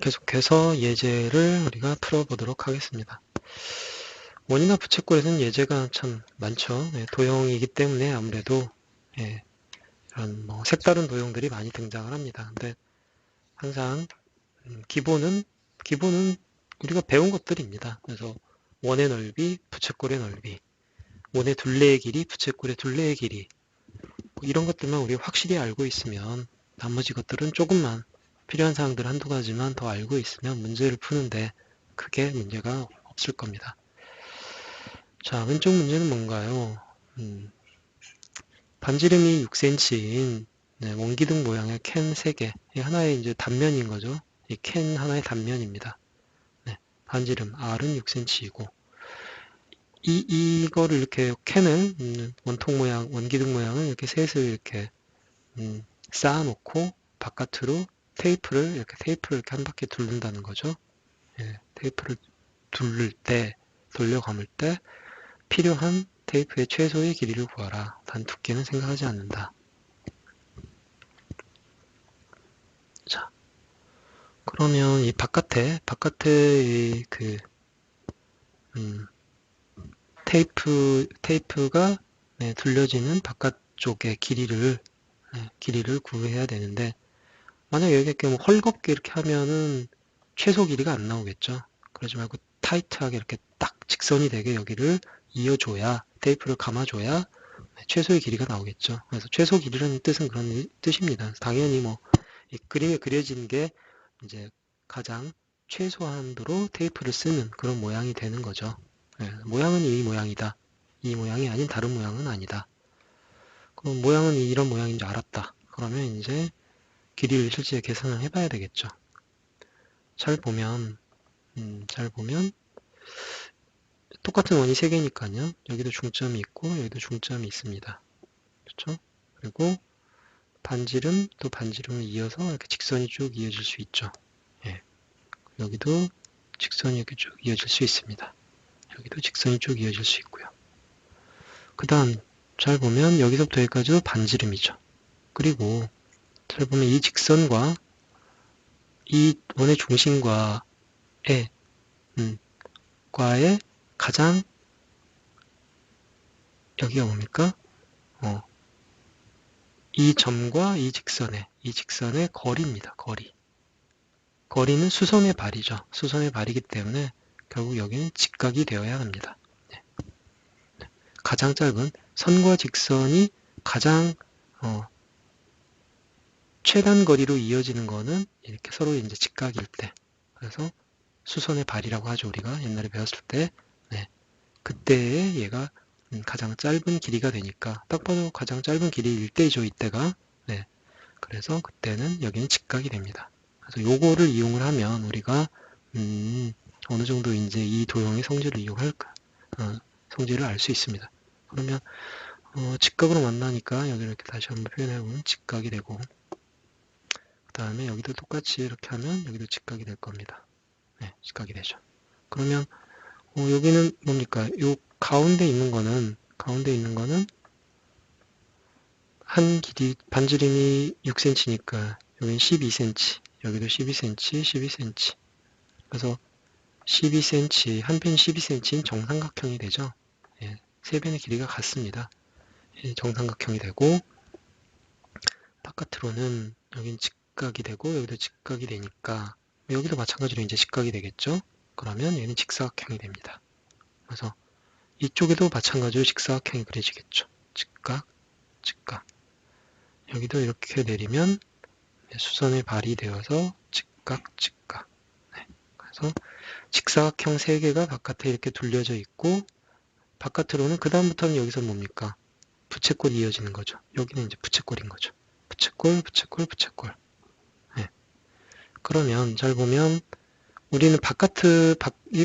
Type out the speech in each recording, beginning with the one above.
계속해서 예제를 우리가 풀어보도록 하겠습니다. 원이나 부채꼴에는 예제가 참 많죠. 도형이기 때문에 아무래도 이런 색다른 도형들이 많이 등장을 합니다. 근데 항상 기본은 우리가 배운 것들입니다. 그래서 원의 넓이, 부채꼴의 넓이, 원의 둘레의 길이, 부채꼴의 둘레의 길이, 이런 것들만 우리가 확실히 알고 있으면 나머지 것들은 조금만 필요한 사항들 한두 가지만 더 알고 있으면 문제를 푸는데 크게 문제가 없을 겁니다. 자, 왼쪽 문제는 뭔가요? 반지름이 6cm인 원기둥 모양의 캔 3개. 이 하나의 이제 단면인 거죠. 이 캔 하나의 단면입니다. 반지름 R은 6cm이고 이거를 이렇게 캔을 원통 모양, 원기둥 모양을 이렇게 셋을 이렇게 쌓아놓고 바깥으로 테이프를 이렇게 한 바퀴 두른다는 거죠. 테이프를 돌려 감을 때 필요한 테이프의 최소의 길이를 구하라. 단 두께는 생각하지 않는다. 자, 그러면 이 바깥에 이 테이프가 둘려지는 바깥쪽의 길이를 구해야 되는데, 만약 여기 이렇게 헐겁게 이렇게 하면은 최소 길이가 안 나오겠죠. 그러지 말고 타이트하게 이렇게 딱 직선이 되게 여기를 이어줘야, 테이프를 감아줘야 최소의 길이가 나오겠죠. 그래서 최소 길이라는 뜻은 그런 뜻입니다. 당연히 이 그림에 그려진 게 이제 가장 최소한도로 테이프를 쓰는 그런 모양이 되는 거죠. 모양은 이 모양이다. 이 모양이 아닌 다른 모양은 아니다. 그럼 모양은 이런 모양인 줄 알았다. 그러면 이제 길이를 실제 계산을 해봐야 되겠죠. 잘 보면 똑같은 원이 3개니까요. 여기도 중점이 있고 여기도 중점이 있습니다. 그렇죠? 그리고 반지름 또 반지름을 이어서 이렇게 직선이 쭉 이어질 수 있죠. 여기도 직선이 이렇게 쭉 이어질 수 있습니다. 여기도 직선이 쭉 이어질 수 있고요. 그 다음 잘 보면 여기서부터 여기까지도 반지름이죠. 그리고 잘 보면 이 직선과 이 원의 중심과의 과의 가장 여기가 뭡니까? 이 점과 이 직선의 거리입니다. 거리는 수선의 발이죠. 수선의 발이기 때문에 결국 여기는 직각이 되어야 합니다. 가장 짧은 선과 직선이 가장 최단 거리로 이어지는 거는 이렇게 서로 이제 직각일 때, 그래서 수선의 발이라고 하죠. 우리가 옛날에 배웠을 때, 그때에 얘가 가장 짧은 길이가 되니까 딱 봐도 가장 짧은 길이일 때죠. 이때가. 그래서 그때는 여기는 직각이 됩니다. 그래서 요거를 이용을 하면 우리가 어느 정도 이제 이 도형의 성질을 이용할까, 성질을 알 수 있습니다. 그러면 직각으로 만나니까 여기를 이렇게 다시 한번 표현해보면 직각이 되고, 그 다음에 여기도 똑같이 이렇게 하면 여기도 직각이 될 겁니다. 직각이 되죠. 그러면 여기는 뭡니까? 요 가운데 있는 거는 한 길이 반지름이 6cm니까 여기는 12cm, 여기도 12cm, 12cm. 그래서 12cm, 한 편이 12cm인 정삼각형이 되죠. 세 변의 길이가 같습니다. 정삼각형이 되고, 바깥으로는 여긴 직각이 되고 여기도 직각이 되니까 여기도 마찬가지로 이제 직각이 되겠죠. 그러면 얘는 직사각형이 됩니다. 그래서 이쪽에도 마찬가지로 직사각형이 그려지겠죠. 직각, 직각. 여기도 이렇게 내리면 수선의 발이 되어서 직각, 직각. 그래서 직사각형 3개가 바깥에 이렇게 둘려져 있고, 바깥으로는 그 다음부터는 여기서 뭡니까? 부채꼴이 이어지는 거죠. 여기는 이제 부채꼴인 거죠. 부채꼴, 부채꼴, 부채꼴. 그러면 잘 보면 우리는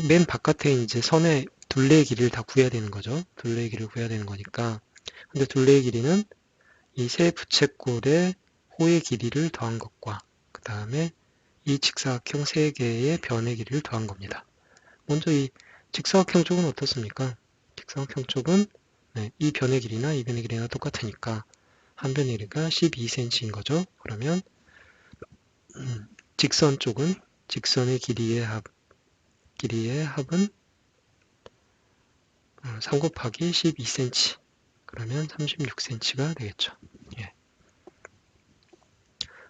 맨 바깥에 이제 선의 둘레의 길이를 다 구해야 되는 거죠. 둘레의 길이를 구해야 되는 거니까. 근데 둘레의 길이는 이 세 부채꼴의 호의 길이를 더한 것과 그 다음에 이 직사각형 3개의 변의 길이를 더한 겁니다. 먼저 이 직사각형 쪽은 어떻습니까? 직사각형 쪽은 이 변의 길이나 이 변의 길이나 똑같으니까 한 변의 길이가 12cm인 거죠. 그러면 직선 쪽은 직선의 길이의 합은 3 곱하기 12cm. 그러면 36cm가 되겠죠. 예.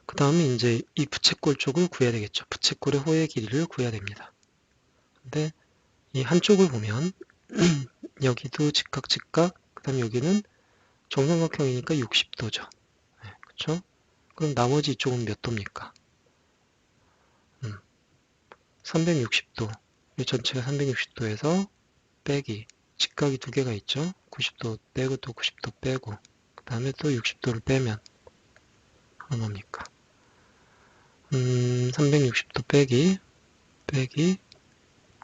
그 다음에 이제 이 부채꼴 쪽을 구해야 되겠죠. 부채꼴의 호의 길이를 구해야 됩니다. 근데 이 한쪽을 보면 여기도 직각, 그 다음 여기는 정삼각형이니까 60도죠. 네, 그쵸? 그럼 나머지 이쪽은 몇 도입니까? 360도. 이 전체가 360도에서 빼기. 직각이 두 개가 있죠? 90도 빼고 또 90도 빼고. 그 다음에 또 60도를 빼면 얼마입니까? 360도 빼기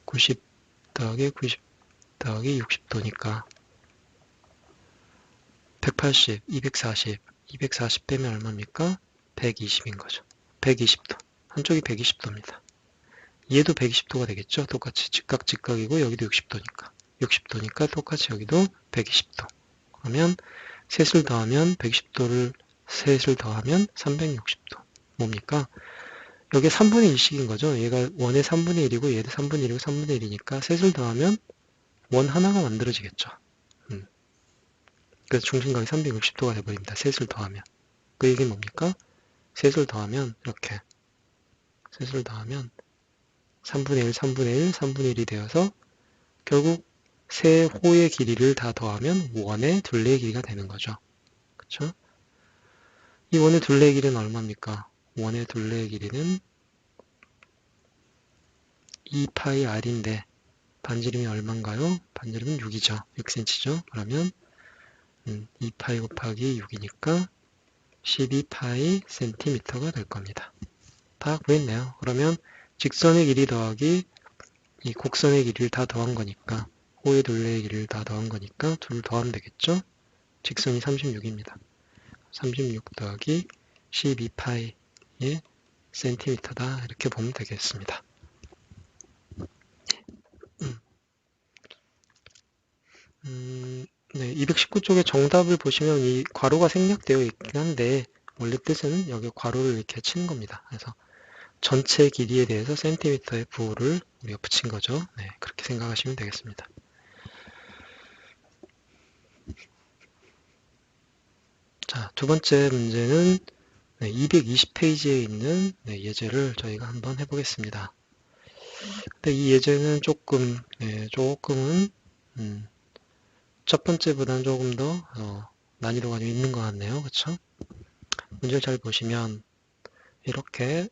90 더하기 90 더하기 60도니까 180, 240 빼면 얼마입니까? 120인 거죠. 120도. 한쪽이 120도입니다. 얘도 120도가 되겠죠? 똑같이 직각이고 여기도 60도니까. 60도니까 똑같이 여기도 120도. 그러면 셋을 더하면 120도를 셋을 더하면 360도. 뭡니까? 여기 3분의 1씩인 거죠. 얘가 원의 3분의 1이고 얘도 3분의 1이고 3분의 1이니까 셋을 더하면 원 하나가 만들어지겠죠. 그래서 중심각이 360도가 돼버립니다. 셋을 더하면. 그 얘기는 뭡니까? 셋을 더하면 이렇게 셋을 더하면 3분의 1, 3분의 1, 3분의 1이 되어서 결국 세 호의 길이를 다 더하면 원의 둘레의 길이가 되는 거죠. 그쵸? 이 원의 둘레의 길이는 얼마입니까? 원의 둘레의 길이는 2파이 r인데 반지름이 얼마인가요? 반지름은 6이죠. 6cm죠. 그러면 2파이 곱하기 6이니까 12파이 cm가 될 겁니다. 다 구했네요. 그러면 직선의 길이 더하기 이 곡선의 길이를 다 더한 거니까 호의 둘레의 길이를 다 더한 거니까 둘 더하면 되겠죠? 직선이 36입니다. 36 더하기 12파이의 센티미터다 이렇게 보면 되겠습니다. 네, 219쪽의 정답을 보시면 이 괄호가 생략되어 있긴 한데 원래 뜻은 여기 괄호를 이렇게 치는 겁니다. 그래서 전체 길이에 대해서 센티미터의 부호를 우리가 붙인 거죠. 네, 그렇게 생각하시면 되겠습니다. 자, 두 번째 문제는 220페이지에 있는 예제를 저희가 한번 해보겠습니다. 근데 이 예제는 조금은 첫 번째보다는 조금 더 난이도가 좀 있는 것 같네요. 그쵸? 문제를 잘 보시면 이렇게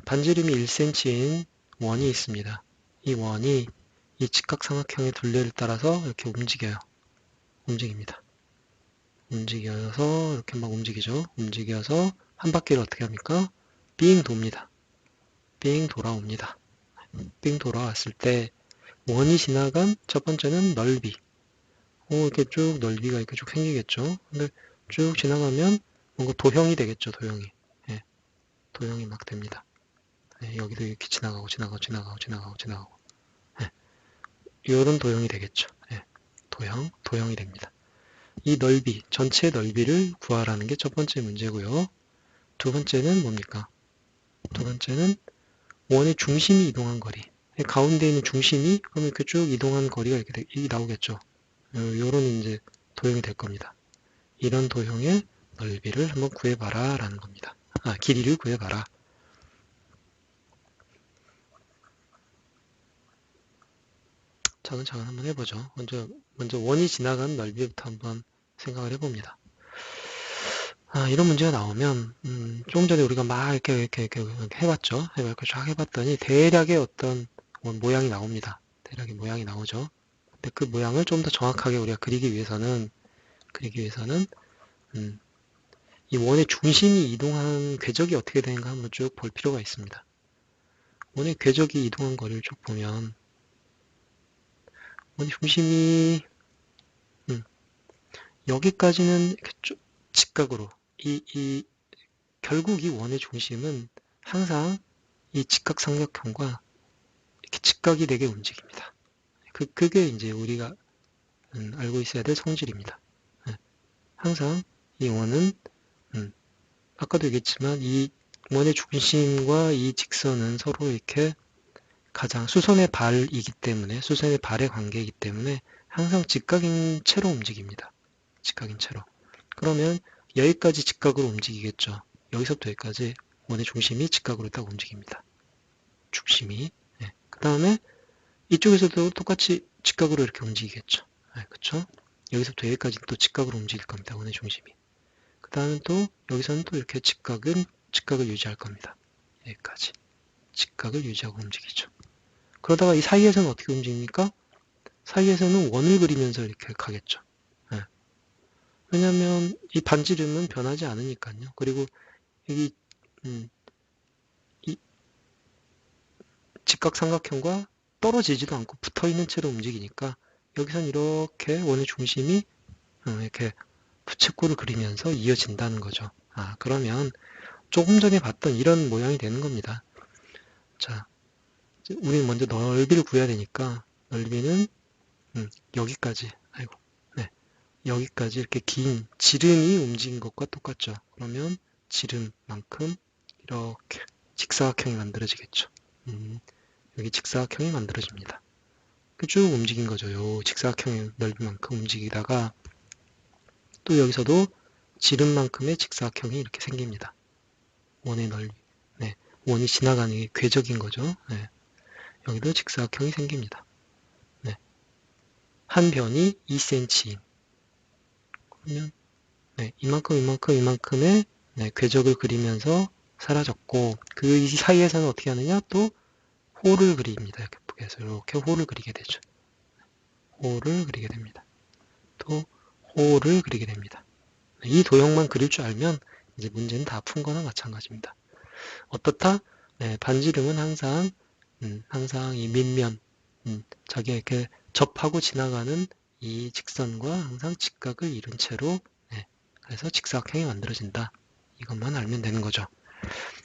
반지름이 1cm인 원이 있습니다. 이 원이 이 직각삼각형의 둘레를 따라서 이렇게 움직입니다. 움직여서 이렇게 막 움직이죠. 움직여서 한 바퀴를 어떻게 합니까? 삥 돕니다. 삥 돌아옵니다. 삥 돌아왔을 때 원이 지나간 첫 번째는 넓이. 이렇게 쭉 넓이가 이렇게 쭉 생기겠죠. 근데 쭉 지나가면 뭔가 도형이 되겠죠. 도형이. 예, 도형이 막 됩니다. 예, 여기도 이렇게 지나가고 예, 이런 도형이 되겠죠. 예, 도형이 됩니다. 이 넓이, 전체 넓이를 구하라는 게 첫 번째 문제고요. 두 번째는 뭡니까? 두 번째는 원의 중심이 이동한 거리. 가운데 있는 중심이 그러면 이렇게 쭉 이동한 거리가 이렇게 나오겠죠. 요런 이제 도형이 될 겁니다. 이런 도형의 넓이를 한번 구해봐라 라는 겁니다. 길이를 구해봐라. 차근차근 한번 해보죠. 먼저 원이 지나간 넓이부터 한번 생각을 해봅니다. 이런 문제가 나오면 조금 전에 우리가 막 이렇게 해봤죠. 이렇게 쫙 해봤더니 대략의 어떤 모양이 나옵니다. 대략의 모양이 나오죠. 근데 그 모양을 좀 더 정확하게 우리가 그리기 위해서는 이 원의 중심이 이동한 궤적이 어떻게 되는가 한번 쭉 볼 필요가 있습니다. 원의 궤적이 이동한 거리를 쭉 보면 원의 중심이 여기까지는 이렇게 쭉 직각으로 결국 이 원의 중심은 항상 이 직각삼각형과 이렇게 직각이 되게 움직입니다. 그게 이제 우리가 알고 있어야 될 성질입니다. 항상 이 원은 아까도 얘기했지만 이 원의 중심과 이 직선은 서로 이렇게 가장 수선의 발이기 때문에, 수선의 발의 관계이기 때문에 항상 직각인 채로 움직입니다. 직각인 채로. 그러면 여기까지 직각으로 움직이겠죠. 여기서부터 여기까지 원의 중심이 직각으로 딱 움직입니다. 중심이. 네. 그 다음에 이쪽에서도 똑같이 직각으로 이렇게 움직이겠죠. 네, 그쵸? 여기서부터 여기까지 또 직각으로 움직일 겁니다. 원의 중심이. 그 다음에 또 여기서는 또 이렇게 직각을 유지할 겁니다. 여기까지. 직각을 유지하고 움직이죠. 그러다가 이 사이에서는 어떻게 움직입니까? 사이에서는 원을 그리면서 이렇게 가겠죠. 네. 왜냐하면 이 반지름은 변하지 않으니까요. 그리고 여기 이 직각삼각형과 떨어지지도 않고 붙어있는 채로 움직이니까 여기선 이렇게 원의 중심이 이렇게 부채꼴을 그리면서 이어진다는 거죠. 그러면 조금 전에 봤던 이런 모양이 되는 겁니다. 자, 우리는 먼저 넓이를 구해야 되니까 넓이는 여기까지, 네, 여기까지 이렇게 긴 지름이 움직인 것과 똑같죠. 그러면 지름만큼 이렇게 직사각형이 만들어지겠죠. 여기 직사각형이 만들어집니다. 쭉 움직인 거죠. 요 직사각형의 넓이만큼 움직이다가 또 여기서도 지름만큼의 직사각형이 이렇게 생깁니다. 원의 넓이. 네, 원이 지나가는 게 궤적인 거죠. 네, 여기도 직사각형이 생깁니다. 네, 한 변이 2cm. 그러면 네, 이만큼의 네, 궤적을 그리면서 사라졌고 그 사이에서는 어떻게 하느냐? 또 호를 그립니다. 이렇게 해서 이렇게 호를 그리게 되죠. 호를 그리게 됩니다. 또 호를 그리게 됩니다. 이 도형만 그릴 줄 알면 이제 문제는 다 푼 거나 마찬가지입니다. 어떻다? 네, 반지름은 항상 이 밑면, 자기가 이렇게 접하고 지나가는 이 직선과 항상 직각을 이룬 채로, 네, 그래서 직사각형이 만들어진다. 이것만 알면 되는 거죠.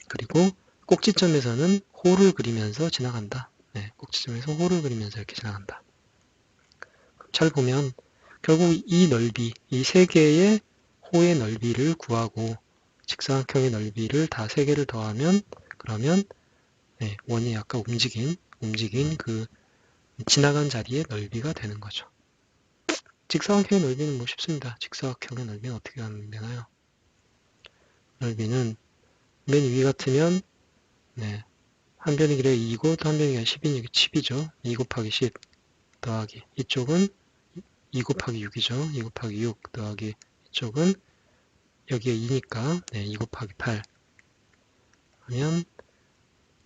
그리고 꼭지점에서는 호를 그리면서 지나간다. 네, 꼭지점에서 호를 그리면서 이렇게 지나간다. 잘 보면 결국 이 넓이, 이 세 개의 호의 넓이를 구하고 직사각형의 넓이를 다 세 개를 더하면 그러면 네, 원이 아까 움직인 그 지나간 자리의 넓이가 되는 거죠. 직사각형의 넓이는 뭐 쉽습니다. 직사각형의 넓이는 어떻게 하면 되나요? 넓이는 맨 위 같으면 네, 한 변의 길에 2고 또 한 변의 길에 10이죠. 2 곱하기 10 더하기 이쪽은 2 곱하기 6이죠. 2 곱하기 6 더하기 이쪽은 여기에 2니까 네, 2 곱하기 8 하면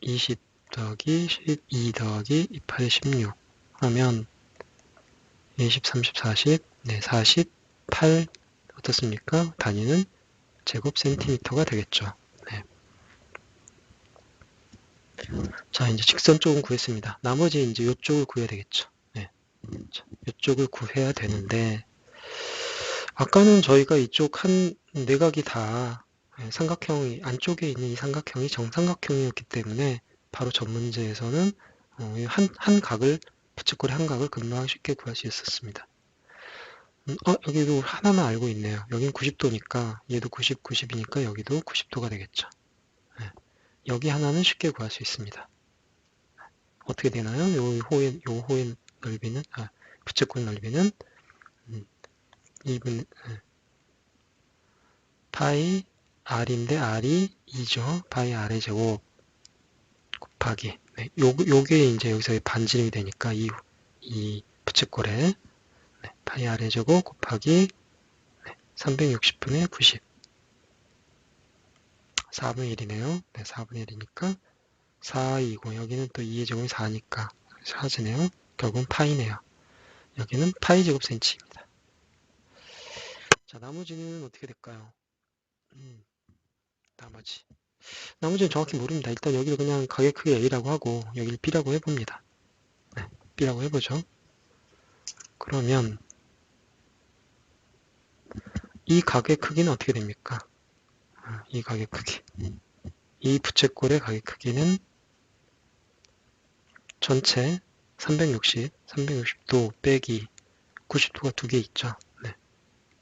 20 더하기 12 더하기 28에 16 하면 20, 30, 40, 네, 48 어떻습니까? 단위는 제곱 센티미터가 되겠죠. 네. 자, 이제 직선 쪽은 구했습니다. 나머지 이제 이쪽을 구해야 되겠죠. 네. 이쪽을 구해야 되는데 아까는 저희가 이쪽 한 내각이 다 삼각형이 안쪽에 있는 이 삼각형이 정삼각형이었기 때문에 바로 전 문제에서는 한 각을 부채꼴의 한 각을 금방 쉽게 구할 수 있었습니다. 여기도 하나만 알고 있네요. 여긴 90도니까 얘도 90, 90이니까 여기도 90도가 되겠죠. 네. 여기 하나는 쉽게 구할 수 있습니다. 어떻게 되나요? 요 호의 넓이는 부채꼴 넓이는 2분 파이 r인데 r이 2죠. 파이 r의 제곱 곱하기 네, 요게 이제 여기서 반지름이 되니까 이 부채꼴에 네, 파이 r의 제곱 곱하기 360분의 90 4분의 1이네요. 네, 4분의 1이니까 4이고 여기는 또 2의 제곱이 4니까 사지네요. 결국은 파이네요. 여기는 파이 제곱 센치입니다. 자, 나머지는 어떻게 될까요? 나머지는 정확히 모릅니다. 일단 여기를 그냥 가격 크기 A라고 하고 여기를 B라고 해봅니다. 네, B라고 해보죠. 그러면 이 각의 크기는 어떻게 됩니까? 이 각의 크기. 이 부채꼴의 각의 크기는 전체 360도 빼기 90도가 두 개 있죠. 네,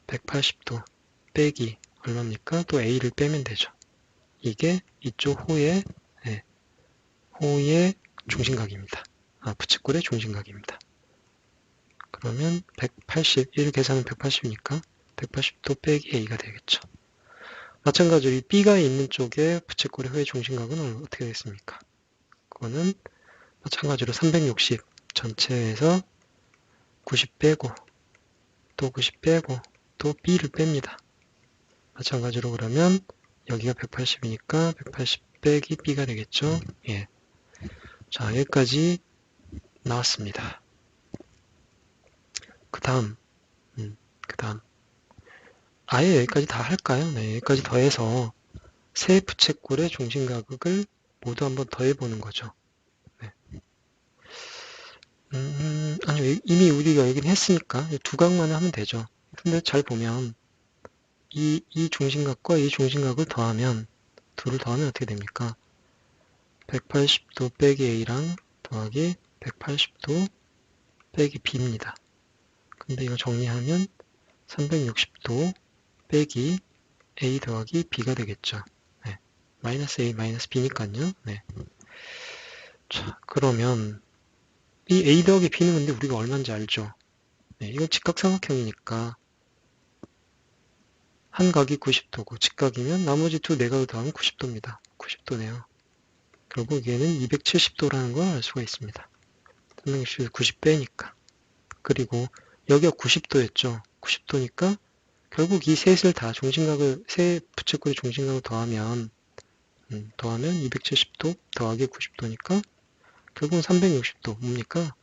180도 빼기 얼마입니까? 또 A를 빼면 되죠. 이게 이쪽 호의 네, 호의 중심각입니다. 부채꼴의 중심각입니다. 그러면 180, 1 계산은 180이니까 180도 빼기 A가 되겠죠. 마찬가지로 이 B가 있는 쪽에 부채꼴의 호의 중심각은 어떻게 되겠습니까? 그거는 마찬가지로 360 전체에서 90 빼고 또 90 빼고 또 B를 뺍니다. 마찬가지로 그러면 여기가 180이니까 180 빼기 B가 되겠죠. 예. 자, 여기까지 나왔습니다. 그 다음 아예 여기까지 다 할까요? 네, 여기까지 더해서 세 부채꼴의 중심각을 모두 한번 더해보는 거죠. 네. 아니요, 이미 우리가 여긴 했으니까 두 각만 하면 되죠. 근데 잘 보면 이 중심각과 이 중심각을 더하면 둘을 더하면 어떻게 됩니까? 180도 빼기 A랑 더하기 180도 빼기 B입니다. 근데 이거 정리하면 360도 빼기 A 더하기 B가 되겠죠. 네. 마이너스 A 마이너스 B니까요. 네. 자, 그러면 이 A 더하기 B는 근데 우리가 얼마인지 알죠? 네, 이건 직각삼각형이니까 한 각이 90도고 직각이면 나머지 두 내각을 더하면 90도입니다. 90도네요. 결국 얘는 270도라는 걸 알 수가 있습니다. 360에서 90 빼니까. 그리고 여기가 90도였죠. 90도니까 결국 이 셋을 다 세 부채꼴의 중심각을 더하면 270도 더하기 90도니까 결국은 360도. 뭡니까?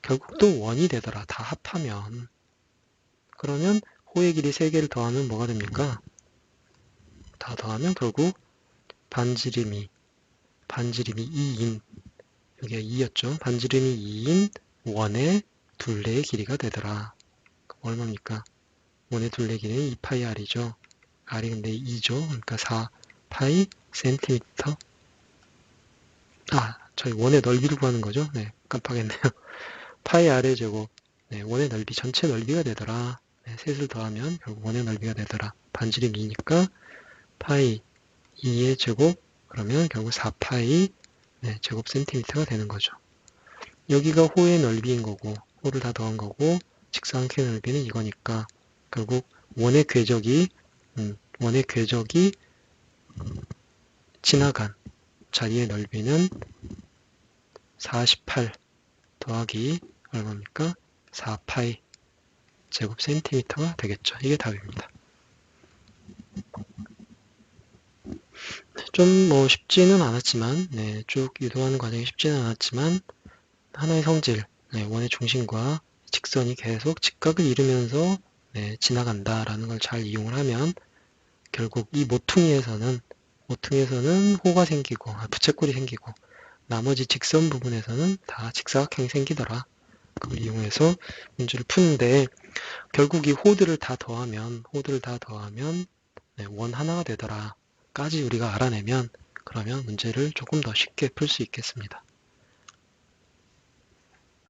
결국 또 원이 되더라. 다 합하면. 그러면 호의 길이 3개를 더하면 뭐가 됩니까? 다 더하면 결국 반지름이 2인, 여기가 2였죠. 반지름이 2인 원의 둘레의 길이가 되더라. 얼마입니까? 원의 둘레 길이는 2파이 r이죠. r이 근데 2죠. 그러니까 4파이 센티미터. 저희 원의 넓이를 구하는 거죠. 네, 깜빡했네요. 파이 r의 제곱. 네, 원의 넓이, 전체 넓이가 되더라. 네, 셋을 더하면 결국 원의 넓이가 되더라. 반지름 2니까 파이 2의 제곱, 그러면 결국 4파이 제곱 센티미터가 되는 거죠. 여기가 호의 넓이인 거고, 호를 다 더한 거고, 직사각형의 넓이는 이거니까 결국 원의 궤적이 지나간 자리의 넓이는 48 더하기 얼마입니까? 4파이 제곱 센티미터가 되겠죠. 이게 답입니다. 좀 쉽지는 않았지만, 쭉 유도하는 과정이 쉽지는 않았지만, 하나의 성질, 원의 중심과 직선이 계속 직각을 이루면서 지나간다라는 걸 잘 이용을 하면 결국 이 모퉁이에서는 호가 생기고 부채꼴이 생기고 나머지 직선 부분에서는 다 직사각형이 생기더라. 그걸 이용해서 문제를 푸는데 결국 이 호들을 다 더하면 원 하나가 되더라 까지 우리가 알아내면 그러면 문제를 조금 더 쉽게 풀 수 있겠습니다.